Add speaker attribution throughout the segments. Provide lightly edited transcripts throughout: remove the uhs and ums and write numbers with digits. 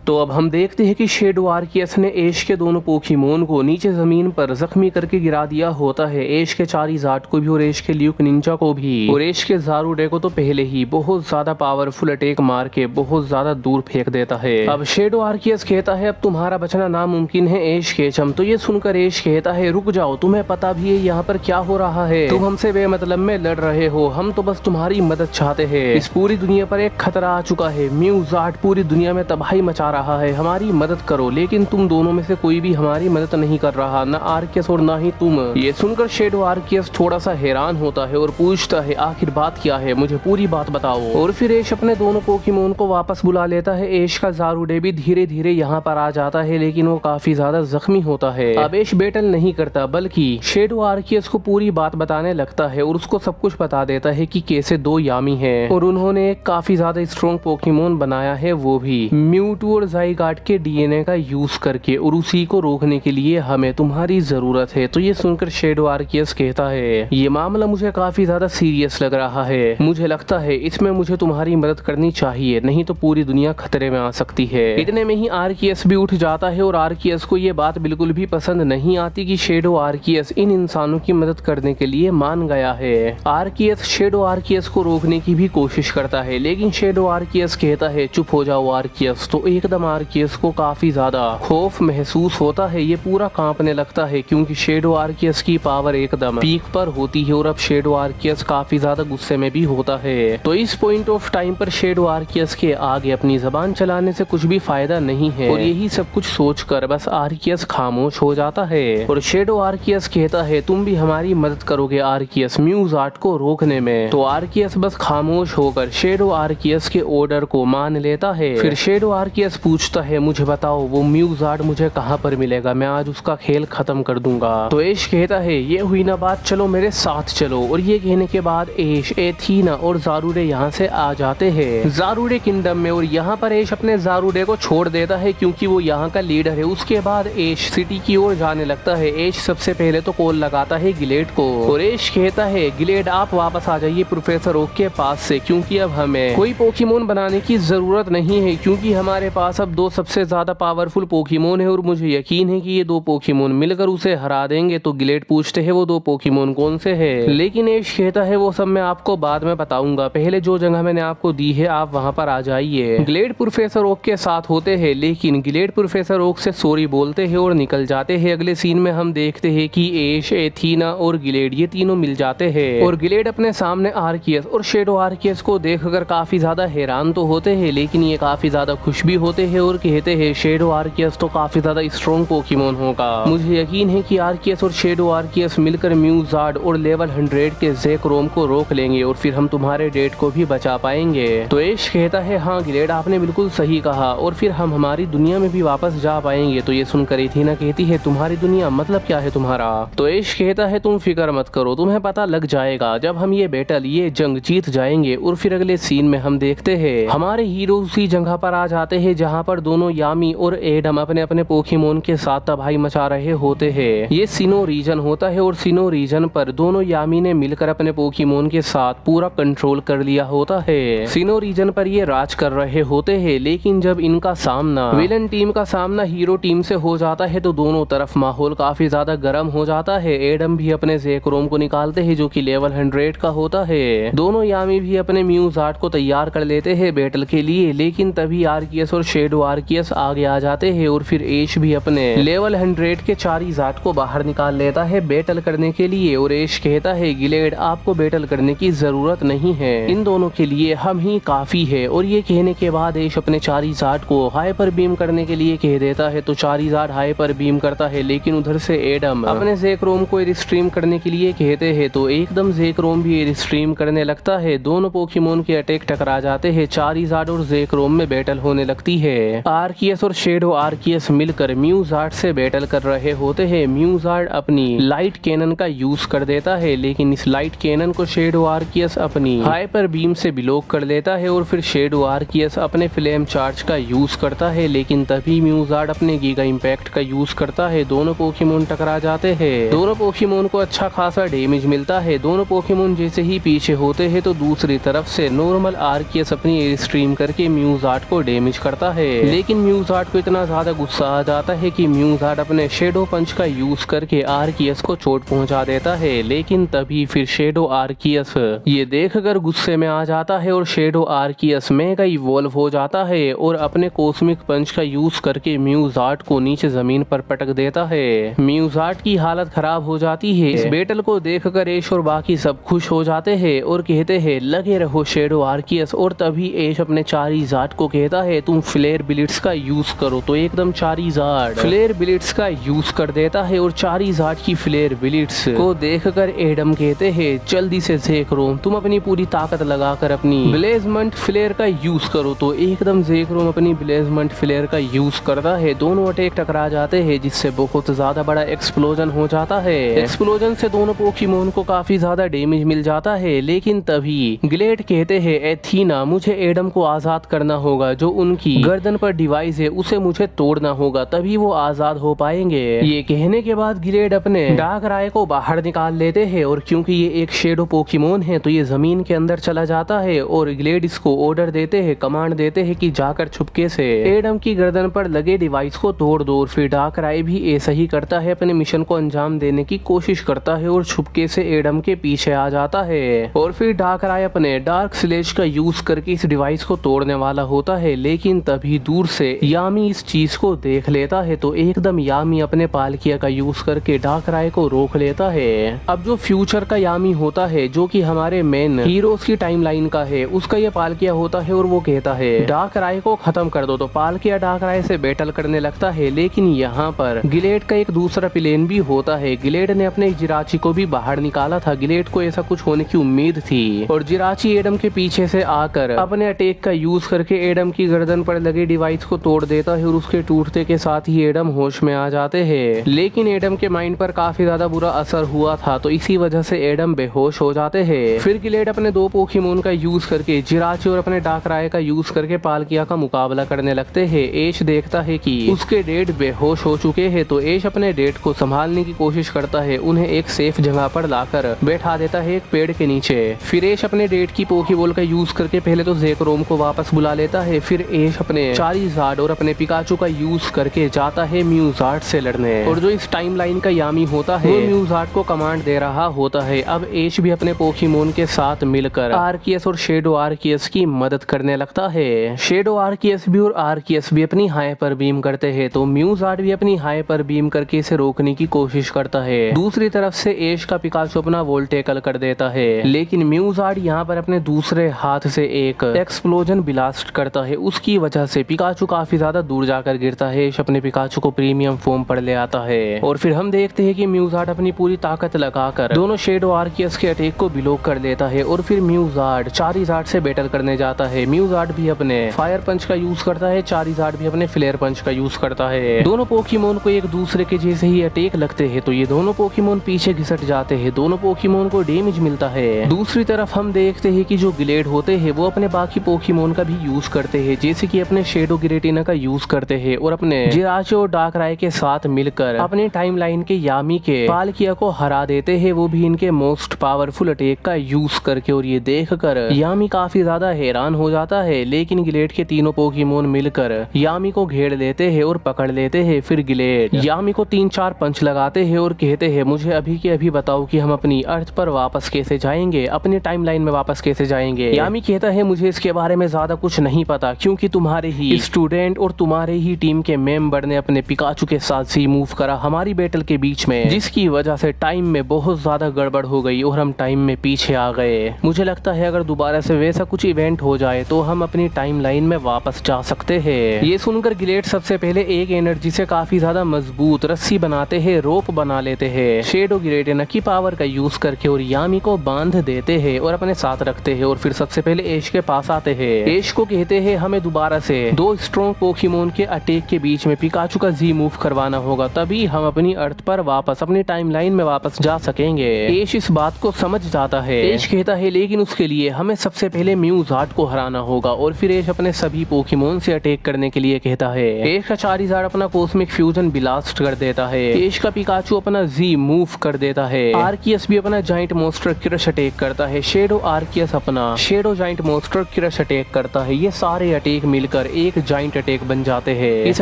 Speaker 1: तो अब हम देखते हैं कि शेडो आर्कियस ने एश के दोनों पोकेमोन को नीचे जमीन पर जख्मी करके गिरा दिया होता है। एश के चारिज़ार्ड को भी और एश के ल्यूक निंजा को भी और एश के ज़ारुडे को तो पहले ही बहुत ज्यादा पावरफुल अटैक मार के बहुत ज्यादा दूर फेंक देता है। अब शेडो आर्कियस कहता है अब तुम्हारा बचना नामुमकिन है एश केचम। तो ये सुनकर एश कहता है रुक जाओ, तुम्हें पता भी है यहाँ पर क्या हो रहा है, तुम हमसे बेमतलब में लड़ रहे हो, हम तो बस तुम्हारी मदद चाहते हैं। इस पूरी दुनिया पर एक खतरा आ चुका है, म्यूज़ार्ड पूरी दुनिया में तबाही मचा रहा है, हमारी मदद करो। लेकिन तुम दोनों में से कोई भी हमारी मदद नहीं कर रहा, न आर्कियस और ना ही तुम। ये सुनकर शेडो आर्कियस थोड़ा सा हैरान होता है और पूछता है आखिर बात क्या है, मुझे पूरी बात बताओ। और फिर एश अपने दोनों पोकेमोन को वापस बुला लेता है। एश का ज़ारुडे भी धीरे धीरे यहाँ पर आ जाता है, लेकिन वो काफी ज्यादा जख्मी होता है। अब एश बैटल नहीं करता बल्कि शेडो आर्कियस को पूरी बात बताने लगता है और उसको सब कुछ बता देता है कि कैसे दो यामी हैं और उन्होंने एक काफी ज्यादा स्ट्रॉन्ग पोकेमोन बनाया है, वो भी म्यूटू और ज़ाइगार्ड के डीएनए का यूज करके, और उसी को रोकने के लिए हमें तुम्हारी जरूरत है। तो ये सुनकर शेडो आर्कियस कहता है ये मामला मुझे काफी ज्यादा सीरियस लग रहा है, मुझे लगता है इसमें मुझे तुम्हारी मदद करनी चाहिए, नहीं तो पूरी दुनिया खतरे में आ सकती है। इतने में ही आर्कियस भी उठ जाता है और आर्कियस को ये बात बिल्कुल भी पसंद नहीं आती कि शेडो आर्कियस इन इंसानों की मदद करने के लिए मान गया है। आर्कियस शेडो आर्कियस को रोकने की भी कोशिश करता है, लेकिन शेडो आर्कियस कहता है चुप हो जाओ आर्कियस। तो एकदम आर्कियस को काफी ज्यादा खौफ महसूस होता है, ये पूरा कांपने लगता है क्योंकि शेडो आर्कियस की पावर एकदम पीक पर होती है और अब शेडो आर्कियस काफी ज्यादा गुस्से में भी होता है। तो इस पॉइंट ऑफ टाइम पर शेडो आर्कियस के आगे अपनी जबान चलाने से कुछ भी फायदा नहीं है और यही सब कुछ सोचकर बस आर्कियस खामोश हो जाता है। और शेडो आर्कियस कहता है तुम भी हमारी मदद करोगे आर्कियस म्यूज़ार्ड को रोकने में। तो आर्कियस बस खामोश होकर शेडो आर्कियस के ऑर्डर को मान लेता है। फिर शेडो आर्कियस पूछता है मुझे बताओ वो म्यूज़ार्ड मुझे कहाँ पर मिलेगा, मैं आज उसका खेल खत्म कर दूंगा। तो एश कहता है ये हुई ना बात, चलो मेरे साथ चलो। और ये कहने के बाद एश, एथीना और ज़ारुडे यहाँ से आ जाते हैं ज़ारुडे किंगडम में। और यहाँ पर एश अपने ज़ारुडे को छोड़ देता है क्योंकि वो यहाँ का लीडर है। उसके बाद एश सिटी की ओर जाने लगता है। एश सबसे पहले तो कॉल लगाता है गिलेड को और एश कहता है गिलेड आप वापस आ जाइए प्रोफेसर ओक के पास से, क्योंकि अब हमें कोई पोकेमोन बनाने की जरूरत नहीं है, क्योंकि हमारे पास अब दो सबसे ज्यादा पावरफुल पोकेमोन है और मुझे यकीन है कि ये दो पोकेमोन मिलकर उसे हरा देंगे। तो गिलेड पूछते हैं वो दो पोकेमोन कौन से है, लेकिन एश कहता है वो सब मैं आपको बाद में बताऊंगा, पहले जो जगह मैंने आपको दी है आप वहाँ पर आ जाइए। गिलेड प्रोफेसर ओक के साथ होते हैं, लेकिन गिलेड प्रोफेसर ओक से सॉरी बोलते हैं और निकल जाते हैं। अगले सीन में हम देखते हैं कि एश, एथीना और गिलेड ये तीनों मिल जाते हैं और गिलेड अपने सामने आर्कियस और शेडो आर्कियस को देखकर काफी ज्यादा हैरान तो होते हैं, लेकिन ये काफी ज्यादा खुश भी होते हैं और कहते हैं शेडो आर्कियस तो काफी ज्यादा स्ट्रॉन्ग पोकेमोन होगा, मुझे यकीन है कि आर्कियस और शेडो आर्कियस मिलकर म्यूज़ार्ड और लेवल 100 के ज़ेक्रोम को रोक लेंगे और फिर हम तुम्हारे डेट को भी बचा पाएंगे। तो एश कहता है हाँ गिलेड आपने बिल्कुल सही कहा और फिर हम हमारी दुनिया में भी वापस जा पाएंगे। तो ये सुनकर एथीना कहती है तुम्हारी दुनिया मतलब क्या है तुम्हारा। तो एश कहता है तुम फिक्र मत करो, तुम्हें पता लग जाएगा जब हम ये बैटल ये जंग जीत जाएंगे। और फिर अगले सीन में हम देखते हैं हमारे हीरो उसी जगह पर आ जाते हैं जहाँ पर दोनों यामी और एडम अपने अपने पोकेमोन के साथ तबाही मचा रहे होते हैं। ये सिनो रीजन होता है और सिनो रीजन पर दोनों यामी ने मिलकर अपने पोकेमोन के साथ पूरा कंट्रोल कर लिया होता है। सिनो रीजन पर ये राज कर रहे होते हैं, लेकिन जब इनका सामना विलन टीम का सामना हीरो टीम से हो जाता है तो दोनों तरफ माहौल काफी ज्यादा गर्म हो जाता है। एडम भी अपने ज़ेक्रोम को निकालते हैं जो कि लेवल 100 का होता है। दोनों यामी भी अपने म्यूज़ार्ड को तैयार कर लेते हैं बैटल के लिए, लेकिन तभी आर्कियस और शेडो आर्कियस आगे आ जाते हैं और फिर एश भी अपने लेवल 100 के चारिज़ार्ड को बाहर निकाल लेता है बैटल करने के लिए। और एश कहता है गिलेड आपको बैटल करने की जरूरत नहीं है, इन दोनों के लिए हम ही काफी है। और ये कहने के बाद एश अपने चारिज़ार्ड को हाइपर बीम करने के लिए कह देता है। तो चारिज़ार्ड हाइपर बीम करता है, लेकिन उधर से एडम अपने ज़ेक्रोम को एयरस्ट्रीम करने के लिए कहते हैं तो एकदम ज़ेक्रोम भी एयरस्ट्रीम करने लगता है। दोनों पोकेमोन के अटैक टकरा जाते हैं, चारिज़ार्ड और ज़ेक्रोम में बैटल होने लगती है। आर्कियस और शेडो आर्कियस मिलकर म्यूज़ार्ड से बैटल कर रहे होते हैं। म्यूज़ार्ड अपनी लाइट कैनन का यूज कर देता है, लेकिन इस लाइट कैनन को शेडो आर्कियस अपनी हाइपर बीम से ब्लॉक कर देता है और फिर शेडो आर्कियस अपने फ्लेम चार्ज का यूज करता है, लेकिन तभी म्यूज़ार्ड अपने गीगा इम्पैक्ट का यूज करता है। दोनों पोकेमोन टकरा जाते हैं, दोनों पोकेमोन को अच्छा खासा डैमेज मिलता है। दोनों पोकेमोन जैसे ही पीछे होते हैं तो दूसरी तरफ से नॉर्मल आर्कियस अपनी एयर स्ट्रीम करके म्यूज़ार्ड को डैमेज करता है, लेकिन म्यूज़ार्ड को इतना ज्यादा गुस्सा आ जाता है कि म्यूज़ार्ड अपने शेडो पंच का यूज करके आर्कियस को चोट पहुंचा देता है। लेकिन तभी फिर शेडो आर्कियस ये देखकर गुस्से में आ जाता है और शेडो आर्कियस मेगा इवॉल्व हो जाता है और अपने कॉस्मिक पंच का यूज करके म्यूज़ार्ड को नीचे जमीन पर पटक देता है। म्यूज़ार्ड की हालत खराब हो जाती है। इस बैटल को देखकर ऐश और बाकी सब खुश हो जाते हैं और कहते हैं लगे रहो शेडो आर्कियस। और तभी ऐश अपने चारिज़ार्ड को कहता है तुम फ्लेयर ब्लिट्स का यूज करो, तो एकदम चारिज़ार्ड फ्लेयर ब्लिट्स का यूज कर देता है और चारिज़ार्ड की फ्लेयर ब्लिट्स को देखकर एडम कहते हैं जल्दी से ज़ेक्रोम तुम अपनी पूरी ताकत लगाकर अपनी ब्लेजमेंट फ्लेयर का यूज करो। तो एकदम ज़ेक्रोम अपनी ब्लेजमेंट फ्लेयर का यूज करता है। दोनों अटैक टकरा जाते हैं जिससे बहुत ज्यादा बड़ा एक्सप्लोजन हो जाता है। एक्सप्लोजन से दोनों पोकेमोन को काफी ज्यादा डैमेज मिल जाता है। लेकिन तभी ग्लेड कहते हैं एथीना मुझे एडम को आजाद करना होगा, जो उनकी गर्दन पर डिवाइस है उसे मुझे तोड़ना होगा, तभी वो आजाद हो पाएंगे। ये कहने के बाद ग्लेड अपने डार्कराय को बाहर निकाल लेते हैं और क्योंकि ये एक शेडो पोकेमोन है तो ये जमीन के अंदर चला जाता है और ग्लेड इसको ऑर्डर देते हैं, कमांड देते हैं कि जाकर छुपके से एडम की गर्दन पर लगे डिवाइस को तोड़ दो। और फिर डार्कराय भी ऐसा ही करता है, अपने मिशन को अंजाम देने की कोशिश करता है और छुपके से एडम के पीछे आ जाता है। और फिर डार्कराय अपने डार्क स्लेज का यूज करके इस डिवाइस को तोड़ने वाला होता है। लेकिन तभी दूर से यामी इस चीज को देख लेता है तो एकदम यामी अपने पालकिया का यूज करके डार्कराय को रोक लेता है। अब जो फ्यूचर का यामी होता है जो कि हमारे मेन हीरोज की टाइमलाइन का है, उसका ये पालकिया होता है और वो कहता है डार्कराय को खत्म कर दो। तो पालकिया डार्कराय से बैटल करने लगता है। लेकिन यहाँ पर ग्लेड का एक दूसरा प्लेन भी होता है। ग्लेड ने अपने जिराची को भी बाहर निकाला था। ग्लेड को ऐसा कुछ होने की उम्मीद थी और जिराची एडम के पीछे से आकर अपने अटैक का यूज करके एडम की गर्दन पर लगे डिवाइस को तोड़ देता है और उसके टूटते के साथ ही एडम होश में आ जाते हैं। लेकिन एडम के माइंड पर काफी ज्यादा बुरा असर हुआ था तो इसी वजह से एडम बेहोश हो जाते हैं। फिर ग्लेड अपने दो पोकेमोन का यूज करके जिराची और अपने डार्कराय का यूज करके पालकिया का मुकाबला करने लगते हैं। ऐश देखता है कि उसके डेड बेहोश हो चुके हैं तो ऐश अपने डेड को संभालने की कोशिश करता है। उन्हें एक सेफ जगह पर लाकर बैठा देता है एक पेड़ के नीचे। फिर ऐश अपने डेड की पोकेबॉल का यूज करके पहले तो ज़ेक्रोम को वापस बुला लेता है। फिर ऐश अपने चारिज़ार्ड और अपने पिकाचू का यूज करके जाता है म्यूज़ार्ड से लड़ने। और जो इस टाइमलाइन का यामी होता है वो म्यूज़ार्ड को कमांड दे रहा होता है। अब ऐश भी अपने पोकेमोन के साथ मिलकर आर्कियस और शेडो आर्कियस की मदद करने लगता है। शेडो आर्कियस भी और आर्कियस भी अपनी हाइपर बीम करते हैं तो म्यूज़ार्ड भी अपनी हाइपर बीम करके इसे रोकने की कोशिश करता है। दूसरी तरफ से ऐश का पिकाचू अपना वोल्टेकल कर देता है। लेकिन म्यूज़ार्ड यहाँ पर अपने दूसरे हाथ से एक एक्सप्लोजन ब्लास्ट करता है। उसकी वजह से पिकाचू काफी ज्यादा दूर जाकर गिरता है। ऐश अपने पिकाचू को प्रीमियम फॉर्म पर ले आता है और फिर हम देखते हैं कि म्यूज़ार्ड अपनी पूरी ताकत लगाकर दोनों शेडो आर्कियस के अटैक को ब्लॉक कर देता है। और फिर म्यूज़ार्ड चारिज़ार्ड से बैटल करने जाता है। म्यूज़ार्ड भी अपने फायर पंच का यूज करता है, चारिज़ार्ड भी अपने फ्लेयर पंच का यूज करता है। दोनों पोकेमोन को एक दूसरे के जैसे ही अटैक लगते हैं तो ये दोनों पोकेमोन पीछे घिसट जाते हैं। दोनों पोकेमोन को डैमेज मिलता है। दूसरी तरफ हम देखते हैं कि जो ग्लेड होते हैं वो अपने बाकी पोकेमोन का भी यूज करते हैं, जैसे कि अपने शेडो गिरेटिना का यूज करते हैं और अपने जिराची और डार्कराय के साथ मिलकर अपने टाइमलाइन के यामी के पालकिया को हरा देते हैं, वो भी इनके मोस्ट पावरफुल अटैक का यूज करके। और ये देखकर यामी काफी ज्यादा हैरान हो जाता है। लेकिन ग्लेड के तीनों पोकेमोन मिलकर यामी को घेर लेते हैं और पकड़ लेते हैं। फिर ग्लेड यामी को 3-4 पंच लगाते हैं और कहते हैं मुझे अभी के अभी बताओ कि हम अपनी अर्थ पर वापस कैसे जाएंगे, अपनी टाइमलाइन में वापस कैसे जाएंगे। यामी कहता है मुझे इसके बारे में ज्यादा कुछ नहीं पता क्योंकि तुम्हारे ही स्टूडेंट और तुम्हारे ही टीम के मेंबर ने अपने पिकाचू के साथ सी मूव करा हमारी बैटल के बीच में, जिसकी वजह से टाइम में बहुत ज्यादा गड़बड़ हो गई और हम टाइम में पीछे आ गए। मुझे लगता है अगर दोबारा से वैसा कुछ इवेंट हो जाए तो हम अपनी टाइमलाइन में वापस जा सकते हैं। ये सुनकर ग्लेड सबसे पहले एक एनर्जी से काफी ज्यादा मजबूत रस्सी बनाते हैं, रोप बना लेते हैं शेडो गिरेटिना की पावर का यूज करके और यामी को बांध देते हैं और अपने साथ रखते हैं। और फिर सबसे पहले ऐश के पास आते हैं। ऐश को कहते हैं हमें दोबारा से 2 स्ट्रॉन्ग पोकेमोन के अटैक के बीच में पिकाचू का जी मूव करवाना होगा, तभी हम अपनी अर्थ पर वापस अपनी टाइमलाइन में वापस जा सकेंगे। ऐश इस बात को समझ जाता है। ऐश कहता है लेकिन उसके लिए हमें सबसे पहले म्यूज़ार्ड को हराना होगा। और फिर ऐश अपने सभी पोकेमोन से अटैक करने के लिए कहता है। ऐश का चारिज़ार्ड अपना कॉस्मिक फ्यूजन ब्लास्ट कर देता है। ऐश का पिकाचू अपना जी मूव कर देता है। आर्कियस भी अपना जाइंट मॉन्स्टर क्रश अटैक करता है। शेडो आर्कियस अपना shadow giant monster crush attack करता है। ये सारे अटैक मिलकर एक जाइंट अटैक बन जाते हैं। इस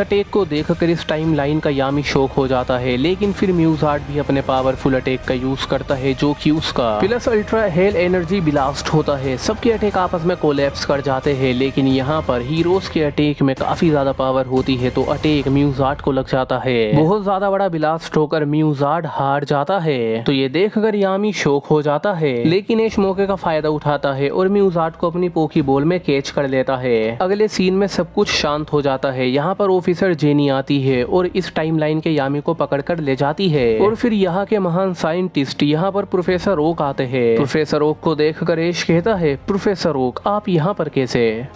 Speaker 1: अटैक को देखकर इस टाइम लाइन का यामी शॉक हो जाता है, लेकिन फिर म्यूजार्ड भी अपने पावरफुल अटैक का यूज करता है, जो कि उसका plus ultra hello energy blast होता है। सबके अटैक आपस में कोलैप्स कर जाते हैं, लेकिन यहाँ पर हीरोज के अटैक में काफी ज्यादा पावर होती है, तो अटैक म्यूजार्ड को लग जाता है। बहुत ज्यादा बड़ा ब्लास्ट होकर म्यूजार्ड हार जाता है। तो ये देखकर यामी शॉक हो जाता है, लेकिन इस मौके का फायदा उठाता है और म्यूजार्ड को अपनी पोकी बॉल में कैच कर लेता है। अगले सीन में सब कुछ शांत हो जाता है। यहाँ पर ऑफिसर जेनी आती है और इस टाइमलाइन के यामी को पकड़कर ले जाती है। और फिर यहाँ के महान साइंटिस्ट यहाँ पर प्रोफेसर ओक आते हैं। प्रोफेसर ओक को देखकर ऐश कहता है, प्रोफेसर ओक आप यहाँ पर कैसे?